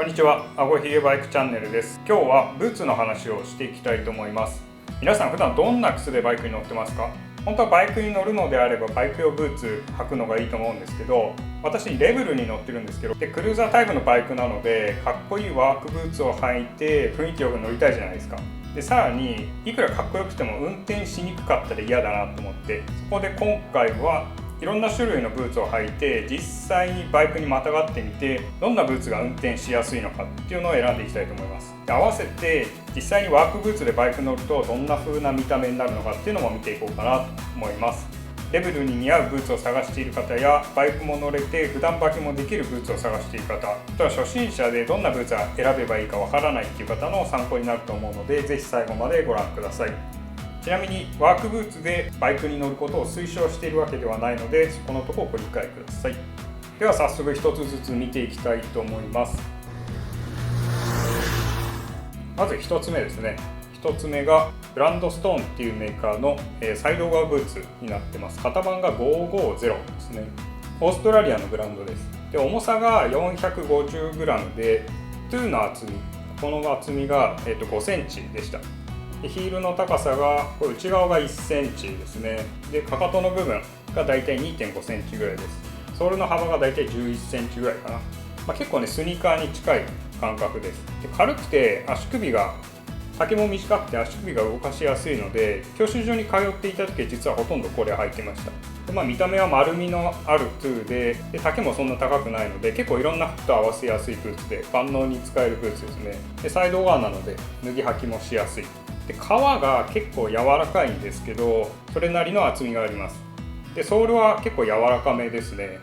こんにちは、あごひげバイクチャンネルです。今日はブーツの話をしていきたいと思います。皆さん普段どんな靴でバイクに乗ってますか？本当はバイクに乗るのであればバイク用ブーツ履くのがいいと思うんですけど、私レベルに乗ってるんですけど、クルーザータイプのバイクなのでかっこいいワークブーツを履いて雰囲気よく乗りたいじゃないですか。でさらにいくらかっこよくても運転しにくかったら嫌だなと思って、そこで今回はいろんな種類のブーツを履いて実際にバイクにまたがってみて、どんなブーツが運転しやすいのかっていうのを選んでいきたいと思います。で合わせて実際にワークブーツでバイク乗るとどんな風な見た目になるのかっていうのも見ていこうかなと思います。レベルに似合うブーツを探している方やバイクも乗れて普段履きもできるブーツを探している方、あとは初心者でどんなブーツを選べばいいかわからないっていう方の参考になると思うので、ぜひ最後までご覧ください。ちなみにワークブーツでバイクに乗ることを推奨しているわけではないので、そこのところをご理解ください。では早速一つずつ見ていきたいと思います。まず1つ目ですね。1つ目がブランドストーンっていうメーカーのサイド側ブーツになってます。型番が550ですね。オーストラリアのブランドです。で重さが 450g でトゥーの厚み、この厚みが5センチでした。でヒールの高さがこれ内側が1センチですね。でかかとの部分がだいたい 2.5 センチぐらいです。ソールの幅がだいたい11センチぐらいかな。結構ねスニーカーに近い感覚です。で軽くて足首が丈も短くて足首が動かしやすいので、教習所に通っていた時は実はほとんどこれ履いてました。で、見た目は丸みのあるトゥーで丈もそんな高くないので結構いろんな服と合わせやすいブーツで万能に使えるブーツですね。でサイド側なので脱ぎ履きもしやすい。で革が結構柔らかいんですけど、それなりの厚みがあります。でソールは結構柔らかめですね。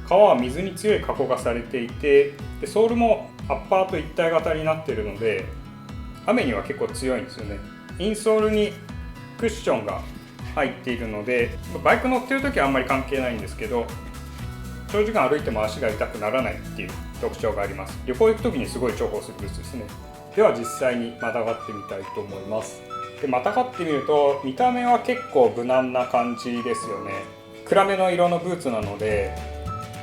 革は水に強い加工がされていて、でソールもアッパーと一体型になっているので雨には結構強いんですよね。インソールにクッションが入っているのでバイク乗ってる時はあんまり関係ないんですけど、長時間歩いても足が痛くならないっていう特徴があります。旅行行く時にすごい重宝するブーツですね。では実際にまたがってみたいと思います。でまたがってみると見た目は結構無難な感じですよね。暗めの色のブーツなので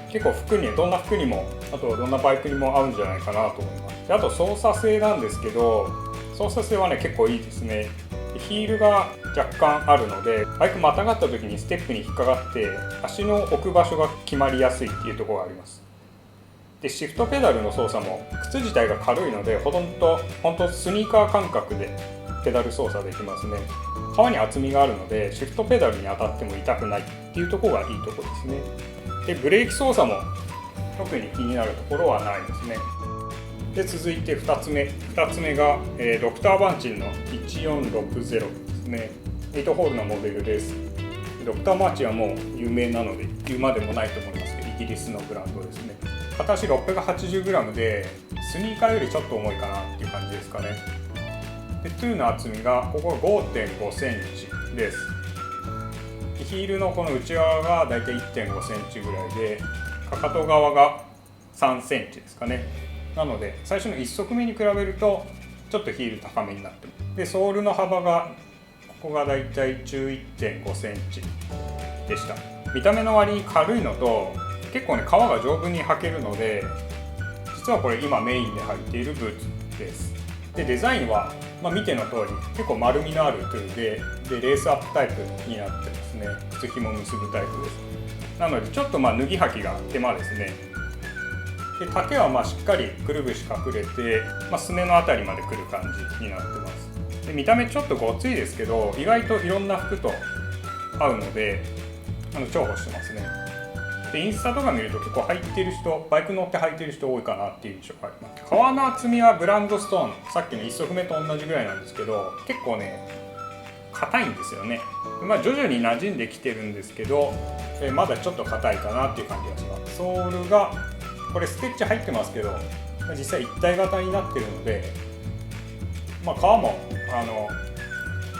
結構服にどんな服にも、あとどんなバイクにも合うんじゃないかなと思います。であと操作性なんですけど、操作性はね結構いいですね。ヒールが若干あるのでバイクまたがった時にステップに引っかかって足の置く場所が決まりやすいっていうところがあります。でシフトペダルの操作も靴自体が軽いのでほとんどスニーカー感覚でペダル操作できますね。革に厚みがあるのでシフトペダルに当たっても痛くないっていうところがいいところですね。でブレーキ操作も特に気になるところはないですね。で続いて2つ目が、ドクターバンチンの1460ですね。8ホールのモデルです。ドクターバンチンはもう有名なので言うまでもないと思いますけど、イギリスのブランドですね。片足 680g でスニーカーよりちょっと重いかなっていう感じですかね。でトゥーの厚みがここが 5.5 センチです。ヒールのこの内側がだいたい 1.5 センチぐらいで、かかと側が3センチですかね。なので最初の1足目に比べるとちょっとヒール高めになってます。でソールの幅がここがだいたい 11.5 センチでした。見た目の割に軽いのと結構ね革が丈夫に履けるので、実はこれ今メインで履いているブーツです。でデザインは、見ての通り結構丸みのあるトゥーでレースアップタイプになってますね。靴ひも結ぶタイプです。なのでちょっと脱ぎ履きが手間ですね。で丈はしっかりくるぶし隠れて、すねのあたりまでくる感じになってます。で見た目ちょっとごついですけど意外といろんな服と合うので重宝してますね。でインスタとか見ると結構履いてる人、バイク乗って履いてる人多いかなっていう印象があります。革の厚みはブランドストーン、さっきの1足目と同じぐらいなんですけど結構ね硬いんですよね。徐々に馴染んできてるんですけどまだちょっと硬いかなっていう感じがします。ソールがこれステッチ入ってますけど実際一体型になってるので、革も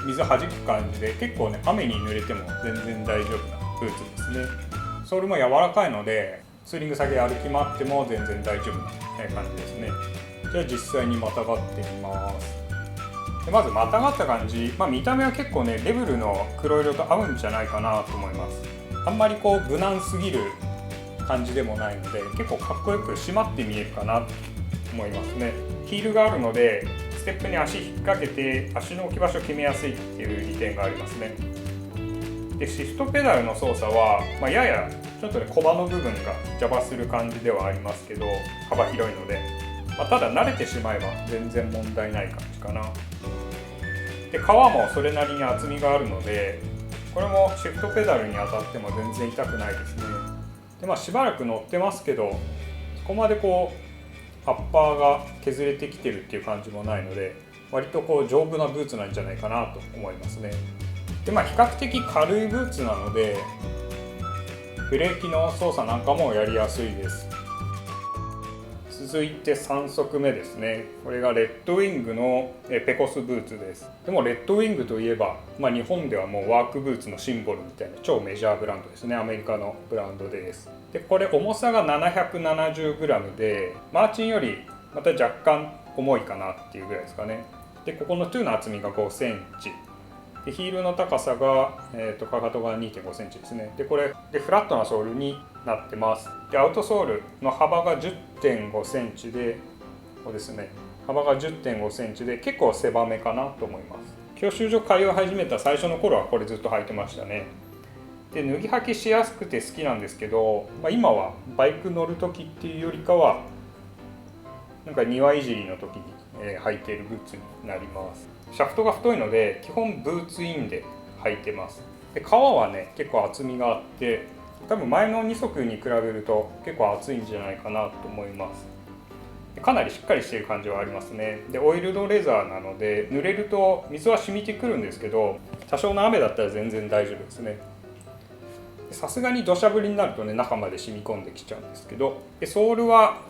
水弾く感じで結構ね雨に濡れても全然大丈夫なブーツですね。ソールも柔らかいのでツーリング先で歩き回っても全然大丈夫な感じですね。じゃあ実際にまたがってみます。でまずまたがった感じ、見た目は結構ねレベルの黒色と合うんじゃないかなと思います。あんまり無難すぎる感じでもないので結構かっこよく締まって見えるかな思いますね。ヒールがあるのでステップに足引っ掛けて足の置き場所を決めやすいっていう利点がありますね。でシフトペダルの操作は、ややちょっとね小刃の部分が邪魔する感じではありますけど、幅広いので、ただ慣れてしまえば全然問題ない感じかな。で皮もそれなりに厚みがあるので、これもシフトペダルに当たっても全然痛くないですね。でしばらく乗ってますけど、そこまでアッパーが削れてきてるっていう感じもないので、割と丈夫なブーツなんじゃないかなと思いますね。で比較的軽いブーツなのでブレーキの操作なんかもやりやすいです。続いて3足目ですね。これがレッドウィングのペコスブーツです。でもレッドウィングといえば、日本ではもうワークブーツのシンボルみたいな超メジャーブランドですね。アメリカのブランドです。でこれ重さが 770g でマーチンよりまた若干重いかなっていうぐらいですかね。でここのトゥーの厚みが5センチで、ヒールの高さが、かかとが 2.5 センチですね。でこれでフラットなソールになってます。でアウトソールの幅が 10.5 センチで、こうですね、幅が 10.5 センチで結構狭めかなと思います。教習所通い始めた最初の頃はこれずっと履いてましたね。で脱ぎ履きしやすくて好きなんですけど、今はバイク乗る時っていうよりかはなんか庭いじりの時に履いているブーツになります。シャフトが太いので基本ブーツインで履いてます。で革はね結構厚みがあって、多分前の2足に比べると結構厚いんじゃないかなと思います。かなりしっかりしている感じはありますね。でオイルドレザーなので濡れると水は染みてくるんですけど、多少の雨だったら全然大丈夫ですね。さすがに土砂降りになるとね中まで染み込んできちゃうんですけど、でソールは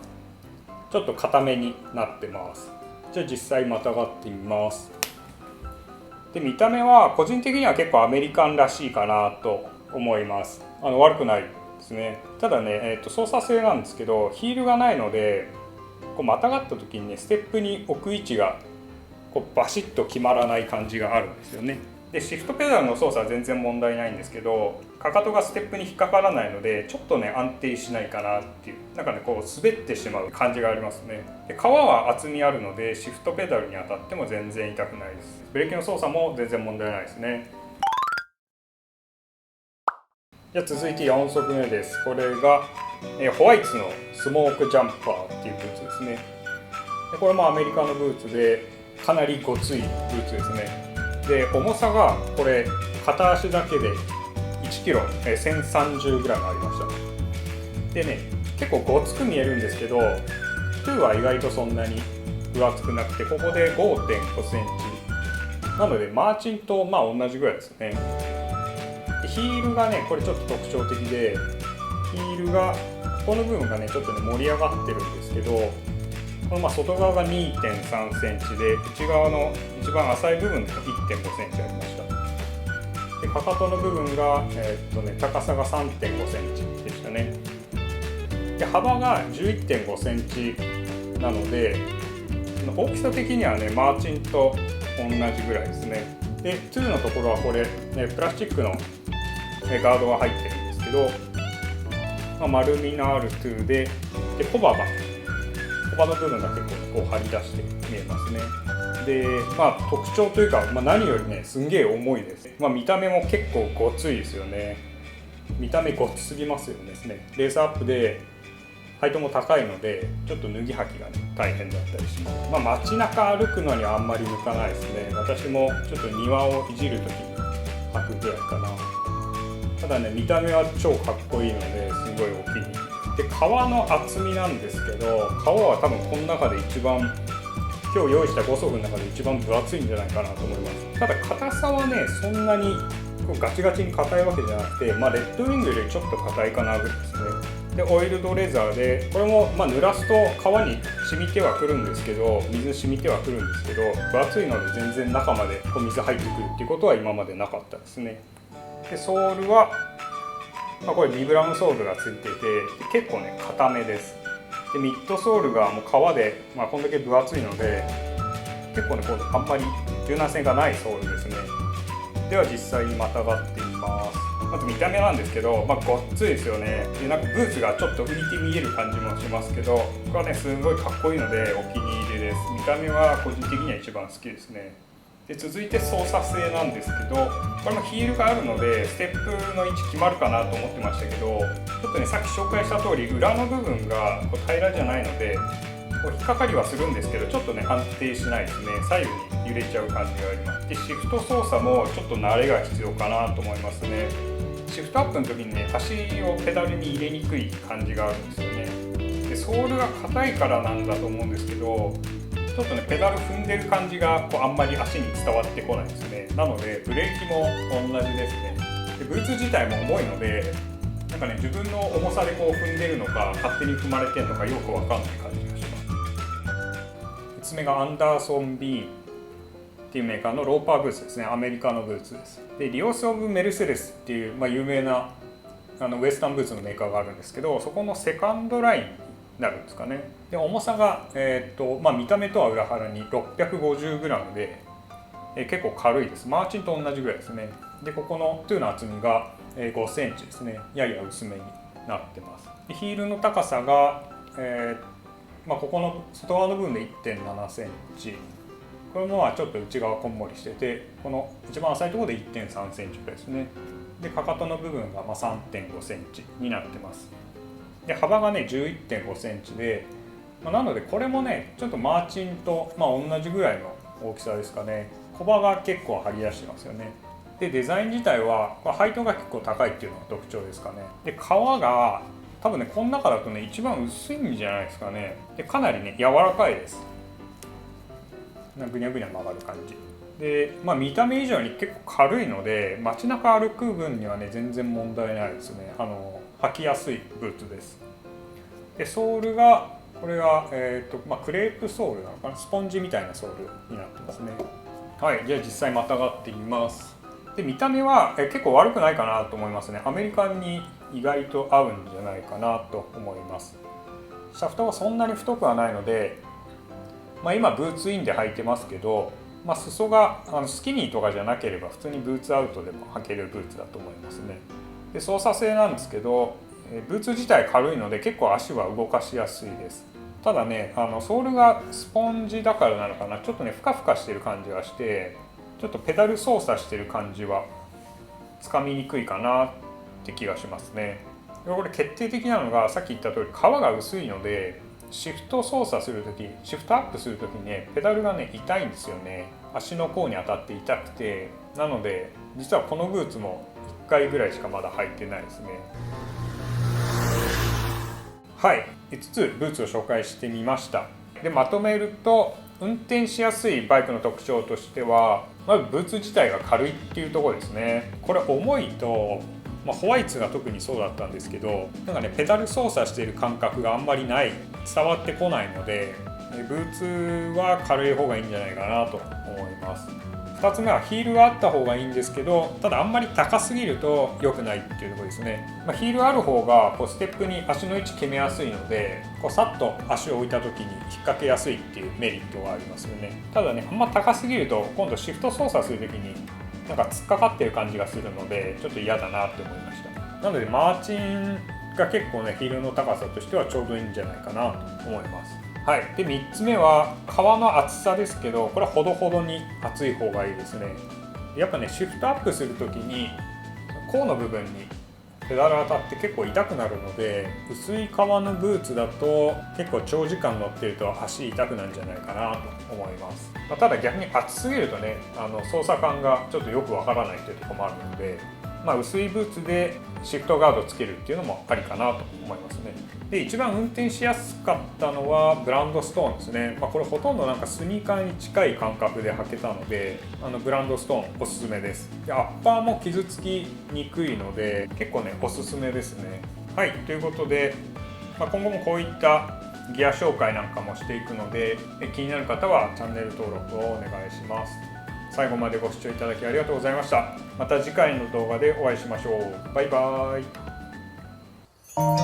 ちょっと硬めになってます。じゃあ実際またがってみます。で見た目は個人的には結構アメリカンらしいかなと思います。悪くないですね。ただね、操作性なんですけど、ヒールがないのでまたがった時にねステップに置く位置がバシッと決まらない感じがあるんですよね。でシフトペダルの操作は全然問題ないんですけど、かかとがステップに引っかからないのでちょっとね安定しないかなっていう、なんかね滑ってしまう感じがありますね。で革は厚みあるのでシフトペダルに当たっても全然痛くないです。ブレーキの操作も全然問題ないですね。じゃあ続いて4足目です。これがホワイツのスモークジャンパーっていうブーツですね。でこれもアメリカのブーツでかなりごついブーツですね。で重さがこれ片足だけで 1kg、1030g ありました。でね結構ごつく見えるんですけど、トゥーは意外とそんなに分厚くなくて、ここで 5.5 センチなのでマーチンと同じぐらいですね。でヒールがねこれちょっと特徴的で、ヒールがこの部分がねちょっとね盛り上がってるんですけど、この外側が 2.3 センチで内側の一番浅い部分で 1.5 センチありました。でかかとの部分が、高さが 3.5 センチでしたね。で幅が 11.5 センチなので大きさ的にはねマーチンと同じぐらいですね。でトゥーのところはこれ、プラスチックのガードが入ってるんですけど、丸みのあるトゥーで、コバの部分が結構張り出して見えますね。で特徴というか、何よりねすんげえ重いです。見た目も結構ごついですよね。見た目ごつすぎますよね。レースアップでハイトも高いのでちょっと脱ぎ履きがね大変だったりします。街中歩くのにはあんまり向かないですね。私もちょっと庭をいじるときに履くぐらいかな。ただね見た目は超かっこいいのですごいお気に入りで、革の厚みなんですけど、革は多分この中で一番今日用意した5足の中で一番分厚いんじゃないかなと思います。ただ硬さはねそんなにガチガチに硬いわけじゃなくて、レッドウィングよりちょっと硬いかなぐらいですね。でオイルドレザーで、これも濡らすと革に染みてはくるんですけど、水染みてはくるんですけど、分厚いので全然中まで水入ってくるっていうことは今までなかったですね。でソールは、これビブラムソールがついていて結構ね硬めです。でミッドソールがもう革で、こんだけ分厚いので結構ねあんまり柔軟性がないソールですね。では実際にまたがってみます。まず見た目なんですけど、ごっついですよね。でなんかブーツがちょっと浮いて見える感じもしますけど、これはねすごいかっこいいのでお気に入りです。見た目は個人的には一番好きですね。で続いて操作性なんですけど、これもヒールがあるのでステップの位置決まるかなと思ってましたけど、ちょっとねさっき紹介した通り裏の部分が平らじゃないので引っかかりはするんですけど、ちょっとね安定しないですね。左右に揺れちゃう感じがあります。でシフト操作もちょっと慣れが必要かなと思いますね。シフトアップの時にね足をペダルに入れにくい感じがあるんですよね。でソールが硬いからなんだと思うんですけど、ちょっとねペダル踏んでる感じがあんまり足に伝わってこないんですね。なのでブレーキも同じですね。でブーツ自体も重いのでなんかね自分の重さで踏んでるのか勝手に踏まれてるのかよくわかんない感じがします。3つ目がアンダーソン・ビーンっていうメーカーのローパーブーツですね。アメリカのブーツです。でリオス・オブ・メルセデスっていう、有名なウエスタンブーツのメーカーがあるんですけど、そこのセカンドラインになるんですかね。で重さが、見た目とは裏腹に 650g で、結構軽いです。マーチンと同じぐらいですね。でここのトゥーの厚みが5センチですね。やや薄めになってます。でヒールの高さが、ここの外側の部分で 1.7 センチ、これもちょっと内側こんもりしてて、この一番浅いところで 1.3 センチくらいですね。でかかとの部分が3.5 センチになってます。で幅がね 11.5 センチで、なのでこれもねちょっとマーチンと、同じぐらいの大きさですかね。小刃が結構張り出してますよね。でデザイン自体はハイトが結構高いっていうのが特徴ですかね。で皮が多分ねこの中だとね一番薄いんじゃないですかね。でかなりね柔らかいです。ぐにゃぐにゃ曲がる感じで、見た目以上に結構軽いので街中歩く分にはね全然問題ないですね。履きやすいブーツです。でソールがこれが、クレープソールなのかな、スポンジみたいなソールになってますね。はい、じゃあ実際またがってみます。で見た目は結構悪くないかなと思いますね。アメリカンに意外と合うんじゃないかなと思います。シャフトがそんなに太くはないので、今ブーツインで履いてますけど、裾がスキニーとかじゃなければ普通にブーツアウトでも履けるブーツだと思いますね。で操作性なんですけど、ブーツ自体軽いので結構足は動かしやすいです。ただねソールがスポンジだからなのかな、ちょっとねふかふかしてる感じがして、ちょっとペダル操作してる感じはつかみにくいかなって気がしますね。これ決定的なのがさっき言った通り皮が薄いので、シフト操作するとき、シフトアップするときにねペダルがね痛いんですよね。足の甲に当たって痛くて、なので実はこのブーツも1回ぐらいしかまだ履いてないですね。はい、5つブーツを紹介してみました。でまとめると、運転しやすいバイクの特徴としては、まずブーツ自体が軽いっていうところですね。これ重いと、ホワイツが特にそうだったんですけど、ペダル操作している感覚があんまりない、伝わってこないので、ブーツは軽い方がいいんじゃないかなと思います。2つ目はヒールがあった方がいいんですけど、ただあんまり高すぎると良くないっていうところですね。ヒールある方がステップに足の位置決めやすいので、さっと足を置いた時に引っ掛けやすいっていうメリットがありますよね。ただねあんま高すぎると今度シフト操作する時に突っかかってる感じがするのでちょっと嫌だなって思いました。なのでマーチンが結構ねヒールの高さとしてはちょうどいいんじゃないかなと思います。はい、で3つ目は皮の厚さですけど、これはほどほどに厚い方がいいですね。やっぱねシフトアップする時に甲の部分にペダル当たって結構痛くなるので、薄い革のブーツだと結構長時間乗ってると足痛くなるんじゃないかなと思います。ただ逆に厚すぎるとね操作感がちょっとよくわからないというところもあるので、薄いブーツでシフトガードをつけるっていうのもありかなと思いますね。で一番運転しやすかったのはブランドストーンですね。これほとんどスニーカーに近い感覚で履けたので、ブランドストーンおすすめです。でアッパーも傷つきにくいので結構ねおすすめですね。はい、ということで、今後もこういったギア紹介なんかもしていくので、気になる方はチャンネル登録をお願いします。最後までご視聴いただきありがとうございました。また次回の動画でお会いしましょう。バイバーイ。